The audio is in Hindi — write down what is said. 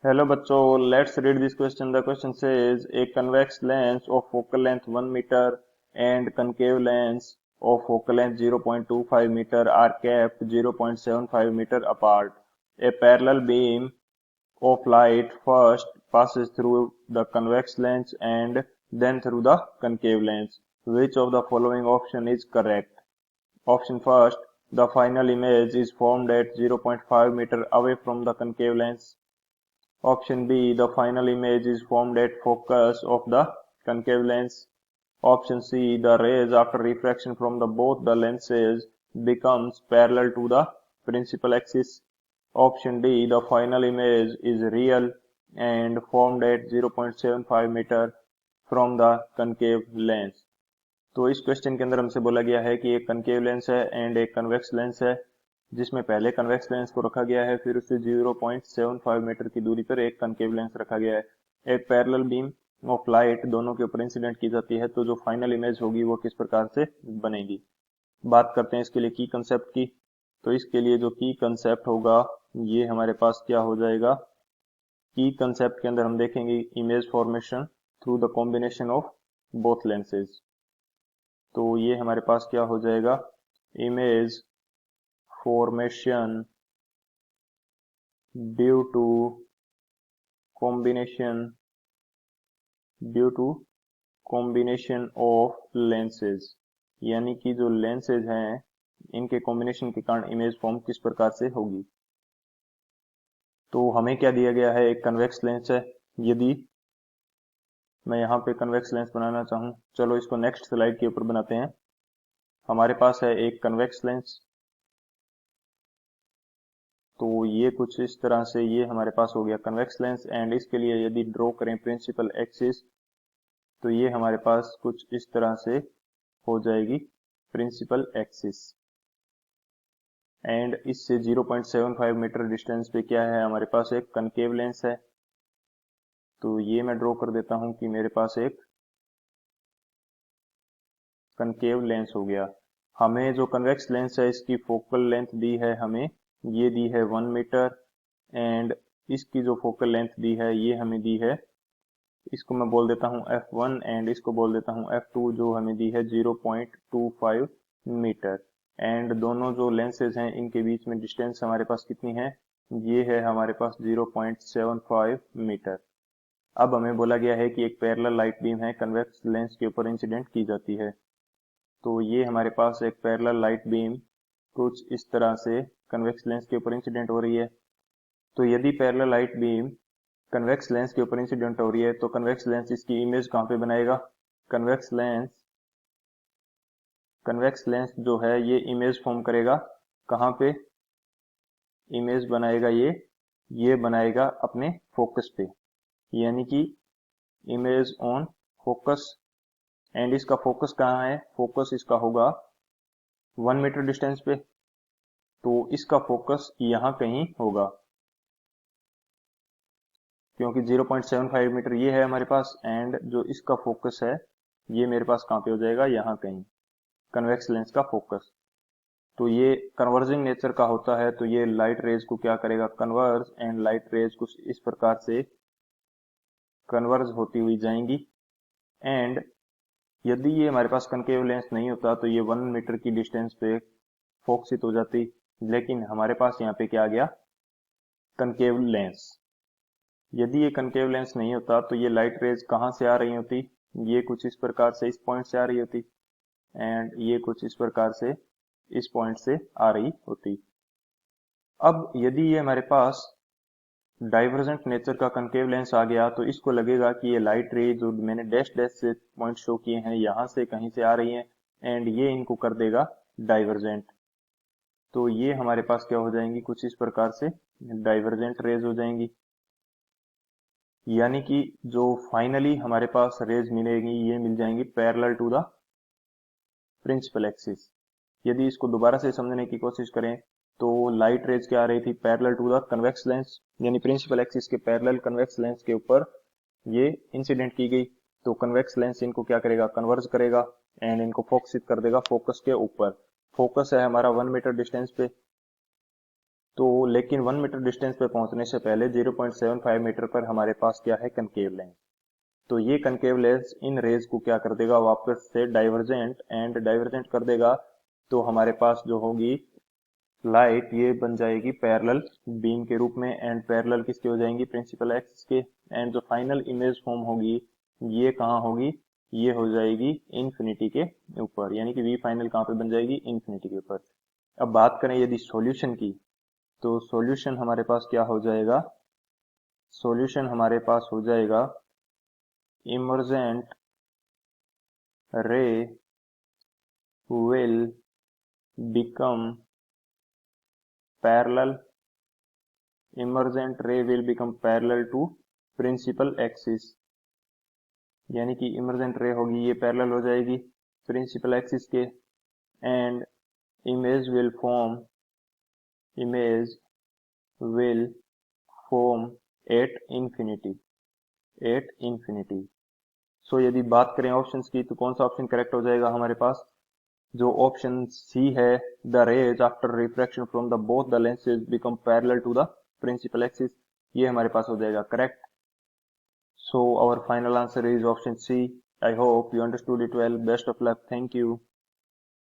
Hello बच्चों, let's read this question. The question says a convex lens of focal length 1 meter and concave lens of focal length 0.25 meter are kept 0.75 meter apart. A parallel beam of light first passes through the convex lens and then through the concave lens. Which of the following option is correct? Option first, the final image is formed at 0.5 meter away from the concave lens. Option B, the final image is formed at focus of the concave lens. Option C, the rays after refraction from both the lenses becomes parallel to the principal axis. Option D, the final image is real and formed at 0.75 metre from the concave lens. तो इस क्वेश्चन के अंदर हमसे बोला गया है कि एक कनकेव लेंस है एंड एक कन्वेक्स लेंस है, जिसमें पहले कन्वेक्स लेंस को रखा गया है, फिर उससे 0.75 मीटर की दूरी पर एक कनकेव लेंस रखा गया है। एक पैरेलल बीम ऑफ लाइट दोनों के ऊपर इंसिडेंट की जाती है, तो जो फाइनल इमेज होगी वो किस प्रकार से बनेगी। बात करते हैं इसके लिए की कंसेप्ट की। तो इसके लिए जो की कंसेप्ट होगा ये हमारे पास क्या हो जाएगा। की कंसेप्ट के अंदर हम देखेंगे image formation through the combination of both lenses. तो ये हमारे पास क्या हो जाएगा, image formation due to combination of lenses, यानी कि जो लेंसेज हैं इनके कॉम्बिनेशन के कारण इमेज फॉर्म किस प्रकार से होगी। तो हमें क्या दिया गया है, एक कन्वेक्स लेंस है। यदि मैं यहाँ पे कन्वेक्स लेंस बनाना चाहूँ, चलो इसको नेक्स्ट स्लाइड के ऊपर बनाते हैं। हमारे पास है एक कन्वेक्स लेंस, तो ये कुछ इस तरह से ये हमारे पास हो गया कन्वेक्स लेंस। एंड इसके लिए यदि ड्रॉ करें प्रिंसिपल एक्सिस, तो ये हमारे पास कुछ इस तरह से हो जाएगी प्रिंसिपल एक्सिस। एंड इससे 0.75 मीटर डिस्टेंस पे क्या है, हमारे पास एक कनकेव लेंस है। तो ये मैं ड्रॉ कर देता हूं कि मेरे पास एक कनकेव लेंस हो गया। हमें जो कन्वेक्स लेंस है इसकी फोकल लेंथ दी है, हमें ये दी है 1 मीटर एंड इसकी जो फोकल लेंथ दी है ये हमें दी है, इसको मैं बोल देता हूं f1 एंड इसको बोल देता हूं f2, जो हमें दी है 0.25 मीटर। एंड दोनों जो लेंसेज हैं इनके बीच में डिस्टेंस हमारे पास कितनी है, ये है हमारे पास 0.75 मीटर। अब हमें बोला गया है कि एक पैरेलल लाइट बीम है कन्वेक्स लेंस के ऊपर इंसिडेंट की जाती है। तो ये हमारे पास एक पैरेलल लाइट बीम कुछ इस तरह से कन्वेक्स लेंस के ऊपर इंसिडेंट हो रही है। तो यदि parallel light beam convex lens के ऊपर इंसिडेंट हो रही है, तो कन्वेक्स लेंस इसकी इमेज कहाँ पे बनाएगा। कन्वेक्स लेंस जो है ये इमेज फॉर्म करेगा कहाँ पे, इमेज बनाएगा ये बनाएगा अपने फोकस पे, यानी कि इमेज ऑन फोकस। एंड इसका फोकस कहाँ है, फोकस इसका होगा 1 मीटर डिस्टेंस पे, तो इसका फोकस यहाँ कहीं होगा, क्योंकि 0.75 मीटर ये है हमारे पास एंड जो इसका फोकस है ये मेरे पास कहाँ पे हो जाएगा, यहाँ कहीं, कन्वेक्स लेंस का फोकस। तो ये कन्वर्जिंग नेचर का होता है, तो ये लाइट रेज को क्या करेगा, कन्वर्ज, एंड लाइट रेज कुछ इस प्रकार से कन्वर्ज होती हुई जाएंगी। एंड यदि ये हमारे पास कनकेव लेंस नहीं होता तो ये 1 मीटर की डिस्टेंस पे फोकसित हो जाती, लेकिन हमारे पास यहाँ पे क्या आ गया, कनकेव लेंस। यदि ये कनकेव लेंस नहीं होता तो ये लाइट रेज कहाँ से आ रही होती, ये कुछ इस प्रकार से इस पॉइंट से आ रही होती एंड ये कुछ इस प्रकार से इस पॉइंट से आ रही होती। अब यदि ये हमारे पास डाइवर्जेंट नेचर का कनकेव लेंस आ गया, तो इसको लगेगा कि ये लाइट रे जो मैंने डैश डैश से पॉइंट शो किए हैं यहाँ से कहीं से आ रही हैं एंड ये इनको कर देगा डाइवर्जेंट। तो ये हमारे पास क्या हो जाएंगी, कुछ इस प्रकार से डाइवर्जेंट रेज हो जाएंगी, यानी कि जो फाइनली हमारे पास रेज मिलेगी ये मिल जाएंगी parallel to the principal axis. यदि इसको दोबारा से समझने की कोशिश करें तो लाइट रेज क्या आ रही थी, parallel to the convex lens, यानी प्रिंसिपल एक्सिस के पैरेलल कन्वेक्स लेंस के ऊपर ये इंसिडेंट की गई। तो कन्वेक्स लेंस इनको क्या करेगा, कन्वर्ज करेगा एंड इनको फोकसित कर देगा फोकस के ऊपर। फोकस है हमारा 1 मीटर डिस्टेंस पे, तो लेकिन 1 मीटर डिस्टेंस पे पहुंचने से पहले 0.75 मीटर पर हमारे पास क्या है, कनकेव लेंस। तो ये कनकेव लेंस इन रेज को क्या कर देगा, वापस से डाइवर्जेंट एंड डाइवर्जेंट कर देगा। तो हमारे पास जो होगी लाइट, ये बन जाएगी पैरेलल बीम के रूप में, एंड पैरेलल किसके हो जाएंगी, प्रिंसिपल एक्सिस के। एंड जो फाइनल इमेज फॉर्म होगी ये कहाँ होगी, ये हो जाएगी इंफिनिटी के ऊपर, यानी कि वी फाइनल कहाँ पे बन जाएगी, इंफिनिटी के ऊपर। अब बात करें यदि सॉल्यूशन की, तो सॉल्यूशन हमारे पास क्या हो जाएगा, सॉल्यूशन हमारे पास हो जाएगा emergent ray will become parallel, emergent ray will become parallel to principal axis, यानी कि इमर्जेंट रे होगी ये पैरेलल हो जाएगी प्रिंसिपल एक्सिस के। And image will form, image will form at infinity, at infinity. So यदि बात करें ऑप्शंस की, तो कौन सा ऑप्शन करेक्ट हो जाएगा हमारे पास, जो ऑप्शन सी है, the rays after refraction from the both the lenses become parallel to the principal axis, ये हमारे पास हो जाएगा correct. So our final answer is option C. I hope you understood it well. Best of luck. Thank you.